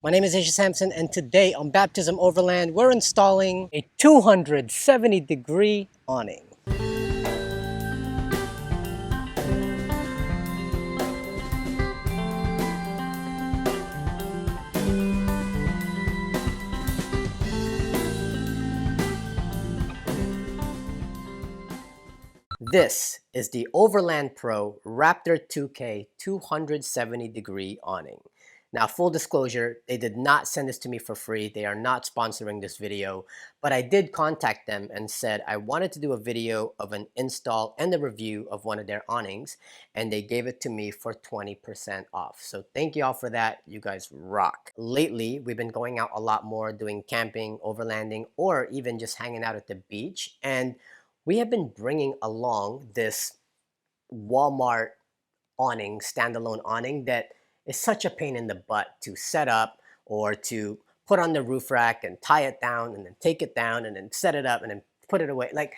My name is Asia Sampson, and today on Baptism Overland, we're installing a 270-degree awning. This is the Overland Pro Raptor 2K 270-degree awning. Now, full disclosure, they did not send this to me for free. They are not sponsoring this video, but I did contact them and said I wanted to do a video of an install and a review of one of their awnings, and they gave it to me for 20% off. So thank you all for that. You guys rock. Lately, we've been going out a lot more doing camping, overlanding, or even just hanging out at the beach, and we have been bringing along this Walmart awning, standalone awning that is such a pain in the butt to set up or to put on the roof rack and tie it down and then take it down and then set it up and then put it away. Like,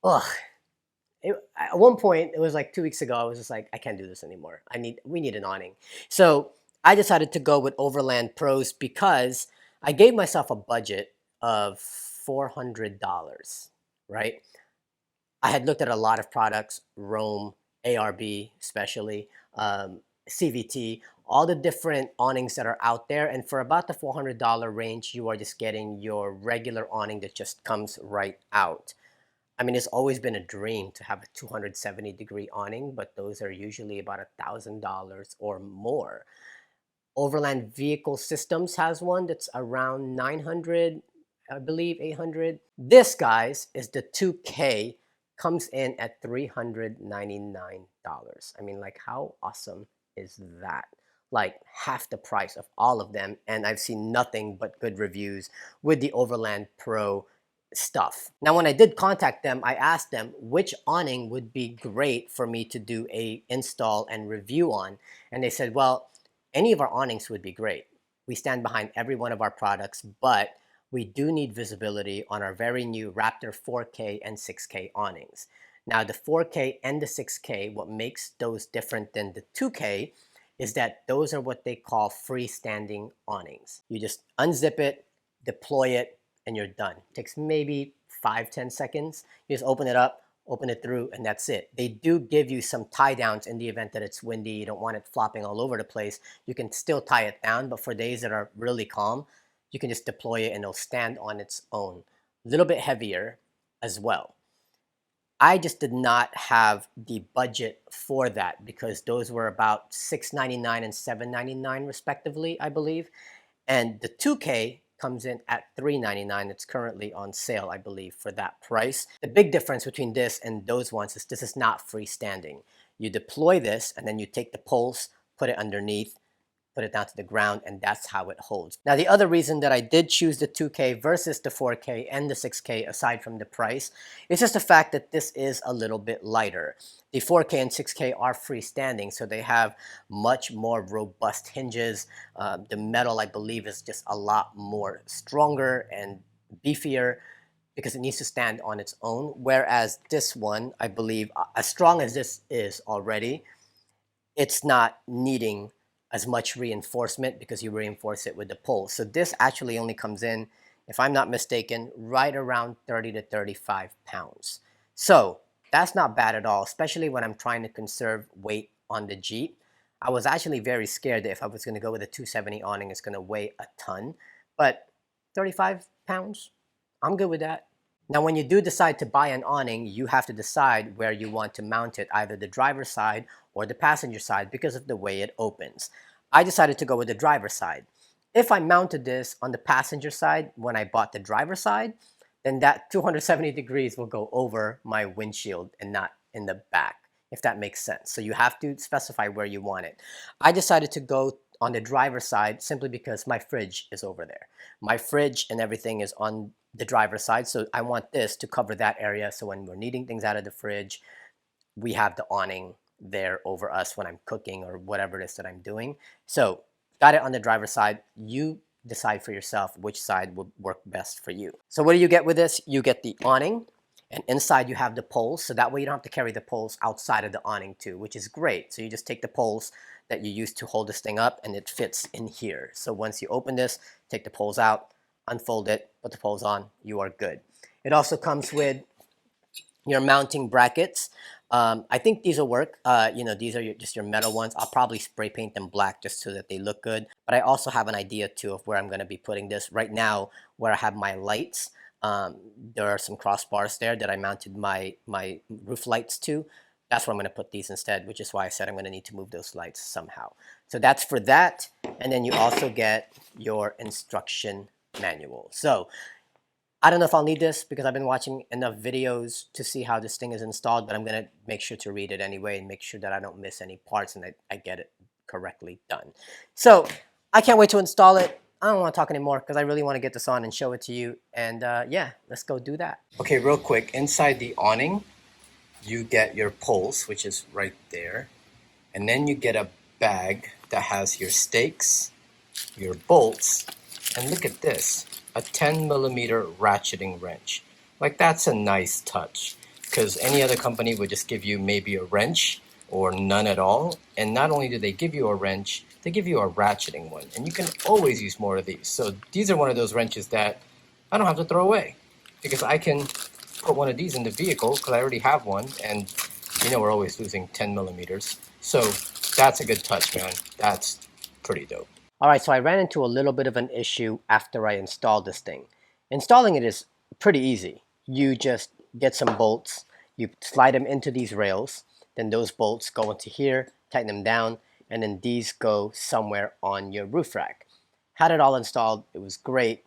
ugh. At one point, it was like 2 weeks ago, I was just like, I can't do this anymore. We need an awning. So I decided to go with Overland Pros because I gave myself a budget of $400, right? I had looked at a lot of products, Rome, ARB especially, CVT, all the different awnings that are out there. And for about the $400 range, you are just getting your regular awning that just comes right out. I mean, it's always been a dream to have a 270-degree awning, but those are usually about $1,000 or more. Overland Vehicle Systems has one that's around 900, I believe 800. This, guys, is the 2K, comes in at $399. I mean, like, how awesome is that? Like half the price of all of them, and I've seen nothing but good reviews with the Overland Pro stuff. Now, when I did contact them, I asked them which awning would be great for me to do a install and review on, and they said, well, any of our awnings would be great. We stand behind every one of our products, but we do need visibility on our very new Raptor 4K and 6K awnings. Now, the 4K and the 6K, what makes those different than the 2K is that those are what they call freestanding awnings. You just unzip it, deploy it, and you're done. It takes maybe 5-10 seconds. You just open it up, open it through, and that's it. They do give you some tie downs in the event that it's windy, you don't want it flopping all over the place. You can still tie it down, but for days that are really calm, you can just deploy it and it'll stand on its own. A little bit heavier as well. I just did not have the budget for that because those were about $699 and $799 respectively, I believe. And the 2K comes in at $399. It's currently on sale, I believe, for that price. The big difference between this and those ones is this is not freestanding. You deploy this and then you take the poles, put it underneath, put it down to the ground, and that's how it holds. Now, the other reason that I did choose the 2K versus the 4K and the 6K, aside from the price, is just the fact that this is a little bit lighter. The 4K and 6K are freestanding, so they have much more robust hinges. The metal, I believe, is just a lot more stronger and beefier because it needs to stand on its own, whereas this one, I believe, as strong as this is already, it's not needing as much reinforcement because you reinforce it with the pole. So this actually only comes in, if I'm not mistaken, right around 30 to 35 pounds. So that's not bad at all, especially when I'm trying to conserve weight on the Jeep. I was actually very scared that if I was going to go with a 270 awning, it's going to weigh a ton. But 35 pounds, I'm good with that. Now, when you do decide to buy an awning, you have to decide where you want to mount it, either the driver's side or the passenger side because of the way it opens. I decided to go with the driver's side. If I mounted this on the passenger side when I bought the driver's side, then that 270 degrees will go over my windshield and not in the back, if that makes sense. So you have to specify where you want it. I decided to go on the driver's side simply because my fridge is over there. My fridge and everything is on the driver's side, so I want this to cover that area, so when we're needing things out of the fridge, we have the awning there over us when I'm cooking or whatever it is that I'm doing. So got it on the driver's side. You decide for yourself which side would work best for you. So what do you get with this? You get the awning, and inside you have the poles, so that way you don't have to carry the poles outside of the awning too, which is great. So you just take the poles, that you use to hold this thing up, and it fits in here. So once you open this, take the poles out, unfold it, put the poles on, you are good. It also comes with your mounting brackets. I think these will work. These are just your metal ones. I'll probably spray paint them black just so that they look good. But I also have an idea too of where I'm going to be putting this. Right now, where I have my lights, there are some crossbars there that I mounted my roof lights to. That's where I'm going to put these instead, which is why I said I'm going to need to move those lights somehow. So that's for that. And then you also get your instruction manual. So I don't know if I'll need this because I've been watching enough videos to see how this thing is installed, but I'm going to make sure to read it anyway and make sure that I don't miss any parts and I get it correctly done. So I can't wait to install it. I don't want to talk anymore because I really want to get this on and show it to you. And yeah, let's go do that. Okay, real quick. Inside the awning, you get your poles, which is right there. And then you get a bag that has your stakes, your bolts, and look at this, a 10mm ratcheting wrench. Like, that's a nice touch, because any other company would just give you maybe a wrench or none at all. And not only do they give you a wrench, they give you a ratcheting one, and you can always use more of these. So these are one of those wrenches that I don't have to throw away, because I can put one of these in the vehicle because I already have one, and we're always losing 10mm. So that's a good touch, man. That's pretty dope. All right, so I ran into a little bit of an issue after I installed this thing. Installing it is pretty easy. You just get some bolts, you slide them into these rails, then those bolts go into here, tighten them down, and then these go somewhere on your roof rack. Had it all installed, it was great,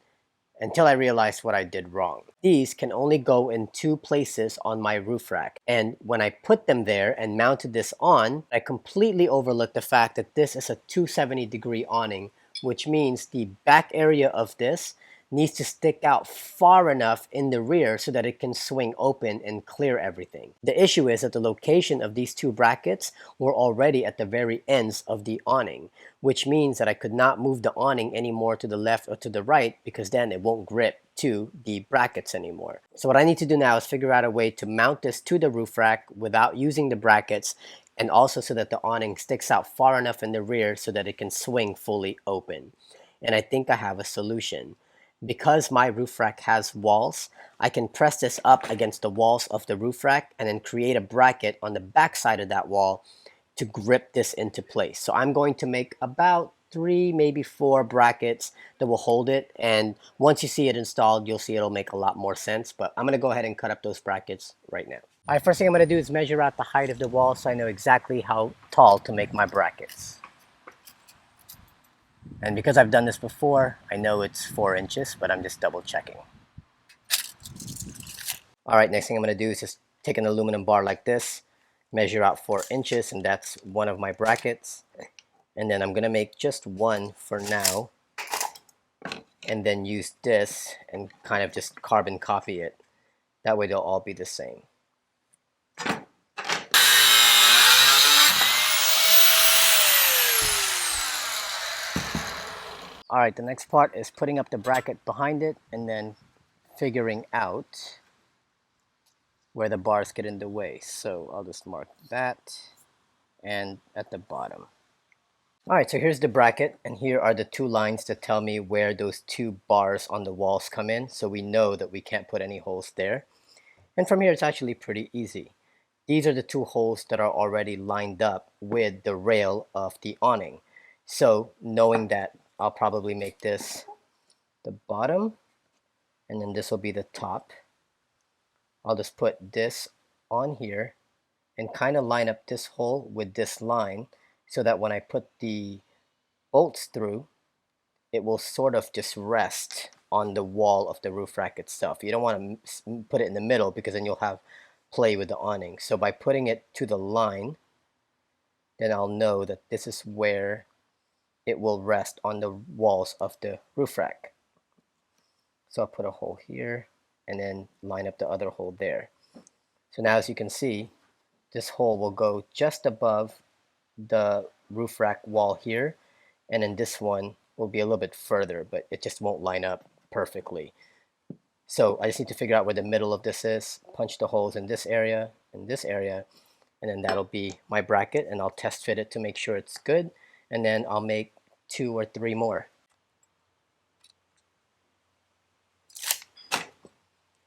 until I realized what I did wrong. These can only go in 2 places on my roof rack. And when I put them there and mounted this on, I completely overlooked the fact that this is a 270-degree awning, which means the back area of this needs to stick out far enough in the rear so that it can swing open and clear everything. The issue is that the location of these 2 brackets were already at the very ends of the awning, which means that I could not move the awning any more to the left or to the right, because then it won't grip to the brackets anymore. So what I need to do now is figure out a way to mount this to the roof rack without using the brackets, and also so that the awning sticks out far enough in the rear so that it can swing fully open. And I think I have a solution. Because my roof rack has walls, I can press this up against the walls of the roof rack and then create a bracket on the back side of that wall to grip this into place. So I'm going to make about 3, maybe 4 brackets that will hold it, and once you see it installed, you'll see it'll make a lot more sense. But I'm going to go ahead and cut up those brackets right now. All right, first thing I'm going to do is measure out the height of the wall so I know exactly how tall to make my brackets. And because I've done this before, I know it's 4 inches, but I'm just double checking. All right, next thing I'm going to do is just take an aluminum bar like this, measure out 4 inches, and that's one of my brackets. And then I'm going to make just one for now, and then use this and kind of just carbon copy it. That way they'll all be the same. All right, the next part is putting up the bracket behind it and then figuring out where the bars get in the way. So I'll just mark that and at the bottom. All right, so here's the bracket, and here are the 2 lines that tell me where those 2 bars on the walls come in, so we know that we can't put any holes there. And from here, it's actually pretty easy. These are the 2 holes that are already lined up with the rail of the awning. So knowing that, I'll probably make this the bottom, and then this will be the top. I'll just put this on here and kind of line up this hole with this line so that when I put the bolts through, it will sort of just rest on the wall of the roof rack itself. You don't want to put it in the middle because then you'll have play with the awning. So by putting it to the line, then I'll know that this is where it will rest on the walls of the roof rack. So I'll put a hole here and then line up the other hole there. So now, as you can see, this hole will go just above the roof rack wall here, and then this one will be a little bit further, but it just won't line up perfectly. So I just need to figure out where the middle of this is, punch the holes in this area, and and then that'll be my bracket, and I'll test fit it to make sure it's good, and then I'll make 2 or 3 more.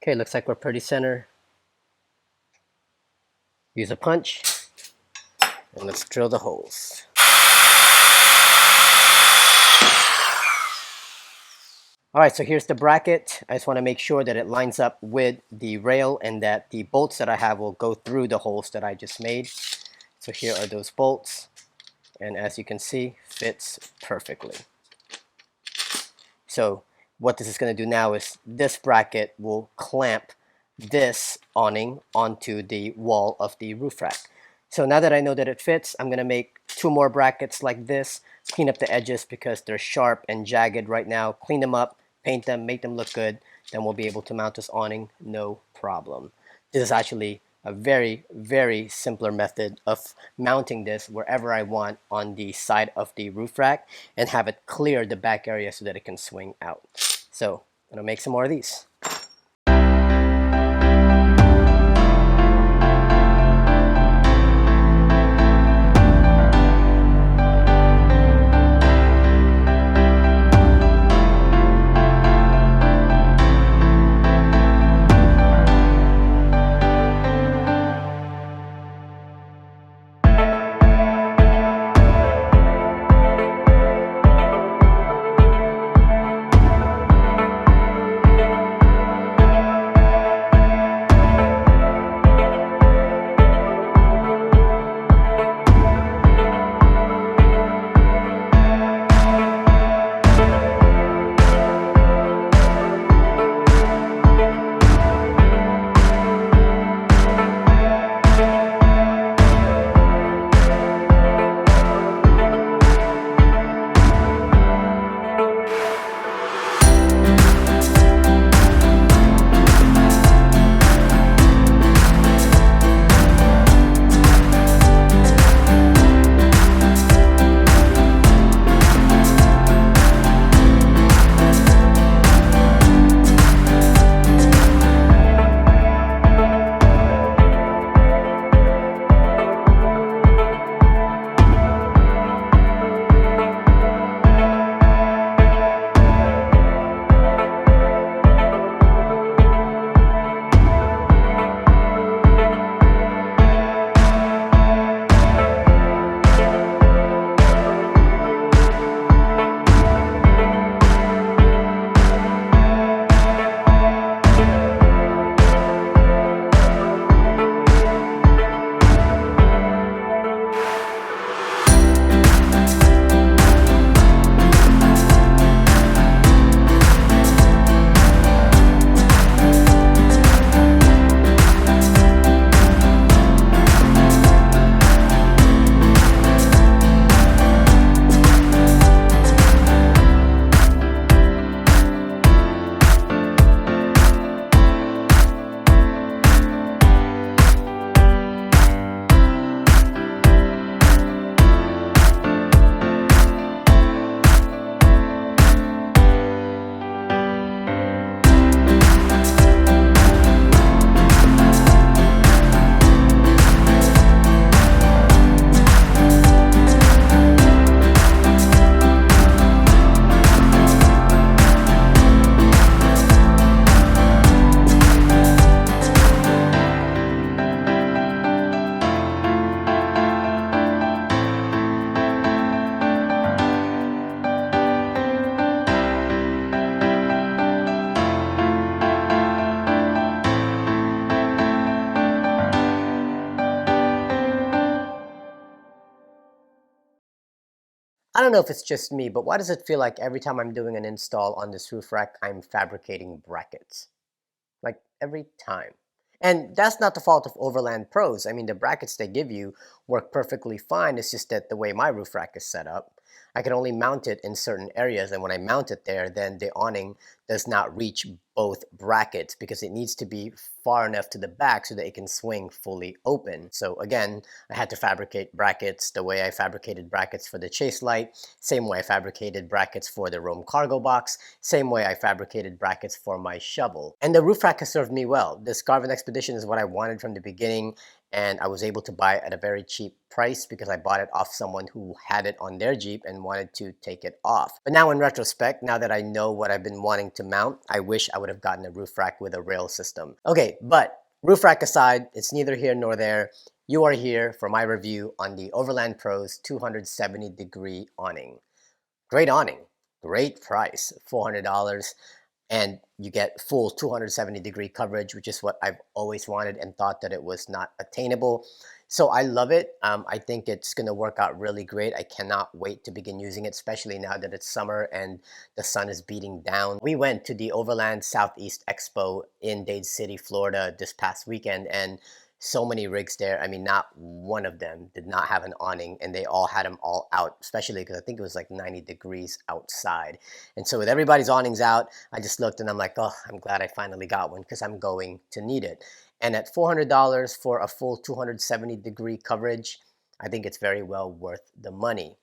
Okay, looks like we're pretty center. Use a punch, and let's drill the holes. All right, so here's the bracket. I just want to make sure that it lines up with the rail and that the bolts that I have will go through the holes that I just made. So here are those bolts, and as you can see, fits perfectly. So what this is going to do now is this bracket will clamp this awning onto the wall of the roof rack. So now that I know that it fits, I'm going to make 2 more brackets like this, clean up the edges because they're sharp and jagged right now, clean them up, paint them, make them look good, then we'll be able to mount this awning no problem. This is actually a very, very simpler method of mounting this wherever I want on the side of the roof rack and have it clear the back area so that it can swing out. So I'm gonna make some more of these. I don't know if it's just me, but why does it feel like every time I'm doing an install on this roof rack, I'm fabricating brackets? Like every time. And that's not the fault of Overland Pros. I mean, the brackets they give you work perfectly fine. It's just that the way my roof rack is set up, I can only mount it in certain areas. And when I mount it there, then the awning does not reach both brackets because it needs to be far enough to the back so that it can swing fully open. So again, I had to fabricate brackets the way I fabricated brackets for the chase light, same way I fabricated brackets for the Rome cargo box, same way I fabricated brackets for my shovel. And the roof rack has served me well. This Garvin Expedition is what I wanted from the beginning, and I was able to buy it at a very cheap price because I bought it off someone who had it on their Jeep and wanted to take it off. But now in retrospect, now that I know what I've been wanting to mount, I wish I would have gotten a roof rack with a rail system. Okay, but roof rack aside, it's neither here nor there. You are here for my review on the Overland Pros 270-degree awning. Great awning, great price, $400, and you get full 270-degree coverage, which is what I've always wanted and thought that it was not attainable. So I love it. I think it's going to work out really great. I cannot wait to begin using it, especially now that it's summer and the sun is beating down. We went to the Overland Southeast Expo in Dade City, Florida this past weekend, and so many rigs there. I mean, not one of them did not have an awning, and they all had them all out, especially because I think it was like 90 degrees outside. And so with everybody's awnings out, I just looked and I'm like, oh, I'm glad I finally got one because I'm going to need it. And at $400 for a full 270-degree coverage, I think it's very well worth the money.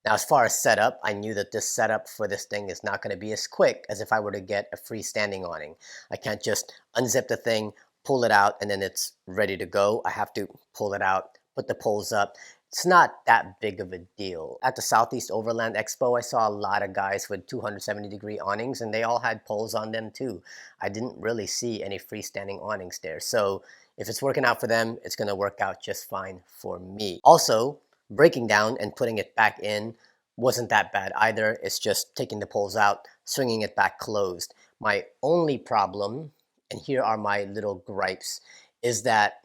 Now, as far as setup, I knew that this setup for this thing is not going to be as quick as if I were to get a freestanding awning. I can't just unzip the thing, pull it out, and then it's ready to go. I have to pull it out, put the poles up. It's not that big of a deal. At the Southeast Overland Expo, I saw a lot of guys with 270-degree awnings, and they all had poles on them too. I didn't really see any freestanding awnings there. So if it's working out for them, it's going to work out just fine for me. Also, breaking down and putting it back in wasn't that bad either. It's just taking the poles out, swinging it back closed. My only problem, and here are my little gripes, is that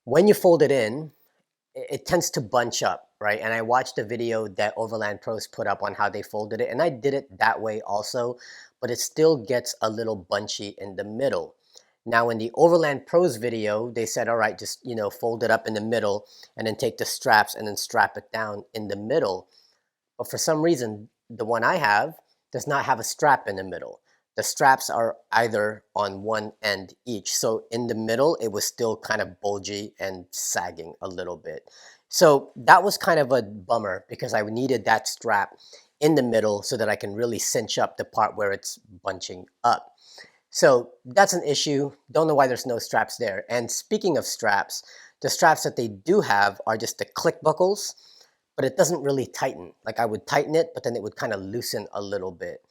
when you fold it in, it tends to bunch up, right? And I watched the video that Overland Pros put up on how they folded it, and I did it that way also, but it still gets a little bunchy in the middle. Now in the Overland Pros video, they said, all right, just, fold it up in the middle and then take the straps and then strap it down in the middle. But for some reason, the one I have does not have a strap in the middle. The straps are either on one end each. So in the middle, it was still kind of bulgy and sagging a little bit. So that was kind of a bummer because I needed that strap in the middle so that I can really cinch up the part where it's bunching up. So that's an issue. Don't know why there's no straps there. And speaking of straps, the straps that they do have are just the click buckles, but it doesn't really tighten. Like I would tighten it, but then it would kind of loosen a little bit.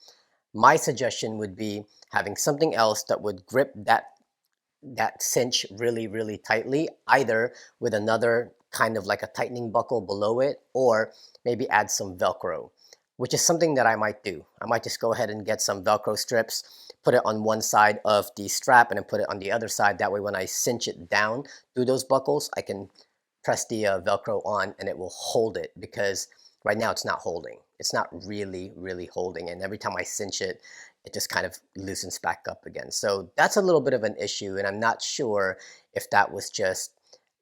My suggestion would be having something else that would grip that cinch really, really tightly, either with another kind of like a tightening buckle below it, or maybe add some Velcro, which is something that I might do. I might just go ahead and get some Velcro strips, put it on one side of the strap and then put it on the other side. That way when I cinch it down through those buckles, I can press the Velcro on and it will hold it, because right now it's not holding. It's not really, really holding. And every time I cinch it, it just kind of loosens back up again. So that's a little bit of an issue. And I'm not sure if that was just,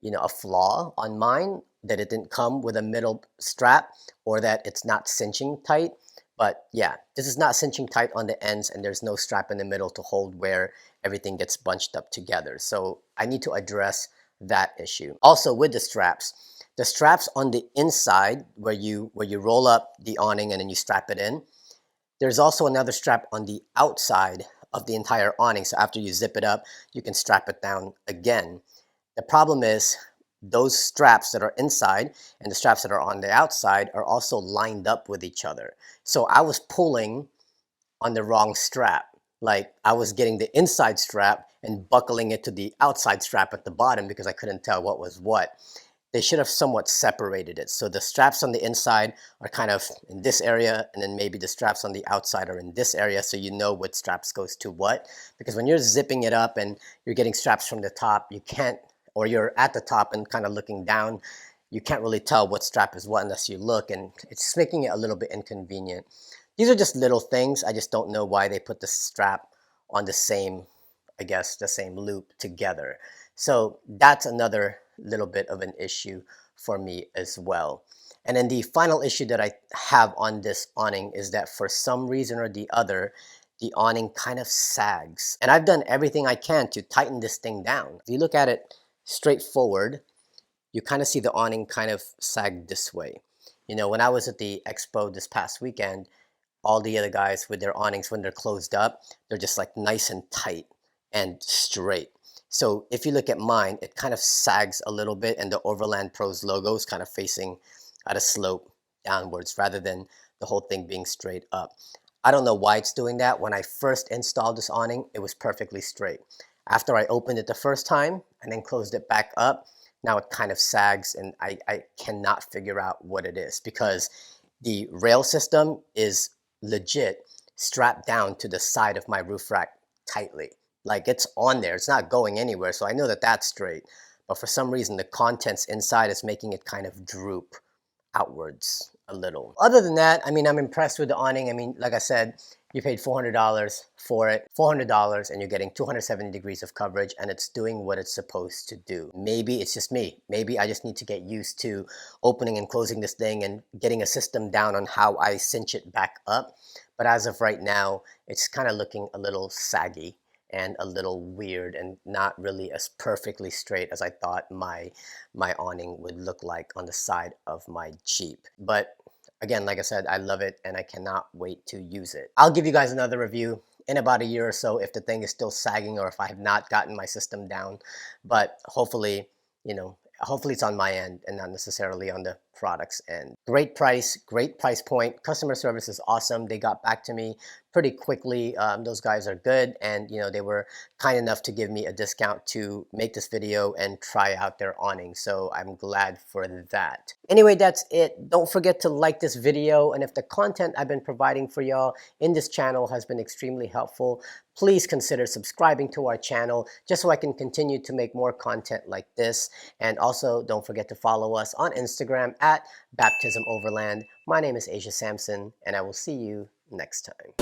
a flaw on mine, that it didn't come with a middle strap, or that it's not cinching tight. But yeah, this is not cinching tight on the ends, and there's no strap in the middle to hold where everything gets bunched up together. So I need to address that issue. Also with the straps on the inside where you roll up the awning and then you strap it in, there's also another strap on the outside of the entire awning. So after you zip it up, you can strap it down again. The problem is those straps that are inside and the straps that are on the outside are also lined up with each other. So I was pulling on the wrong strap. Like I was getting the inside strap and buckling it to the outside strap at the bottom because I couldn't tell what was what. They should have somewhat separated it. So the straps on the inside are kind of in this area, and then maybe the straps on the outside are in this area, so you know what straps goes to what. Because when you're zipping it up and you're getting straps from the top, you can't, or you're at the top and kind of looking down, you can't really tell what strap is what unless you look, and it's just making it a little bit inconvenient. These are just little things. I just don't know why they put the strap on the same, I guess, the same loop together. So that's another little bit of an issue for me as well. And then the final issue that I have on this awning is that for some reason or the other, the awning kind of sags. And I've done everything I can to tighten this thing down. If you look at it straight forward, you kind of see the awning kind of sag this way. When I was at the expo this past weekend, all the other guys with their awnings, when they're closed up, they're just like nice and tight and straight. So if you look at mine, it kind of sags a little bit, and the Overland Pros logo is kind of facing at a slope downwards rather than the whole thing being straight up. I don't know why it's doing that. When I first installed this awning, it was perfectly straight. After I opened it the first time and then closed it back up, now it kind of sags, and I cannot figure out what it is, because the rail system is legit strapped down to the side of my roof rack tightly. Like, it's on there, it's not going anywhere, so I know that that's straight. But for some reason, the contents inside is making it kind of droop outwards a little. Other than that, I mean, I'm impressed with the awning. I mean, like I said, you paid $400 for it, $400, and you're getting 270 degrees of coverage, and it's doing what it's supposed to do. Maybe it's just me. Maybe I just need to get used to opening and closing this thing and getting a system down on how I cinch it back up. But as of right now, it's kind of looking a little saggy and a little weird, and not really as perfectly straight as I thought my awning would look like on the side of my Jeep. But again, like I said, I love it and I cannot wait to use it. I'll give you guys another review in about a year or so if the thing is still sagging or if I have not gotten my system down. But hopefully, hopefully it's on my end and not necessarily on the product's end. Great price point. Customer service is awesome. They got back to me pretty quickly. Those guys are good, and they were kind enough to give me a discount to make this video and try out their awning. So I'm glad for that. Anyway, that's it. Don't forget to like this video, and if the content I've been providing for y'all in this channel has been extremely helpful, please consider subscribing to our channel just so I can continue to make more content like this. And also, don't forget to follow us on Instagram at Baptism Overland. My name is Asia Sampson, and I will see you next time.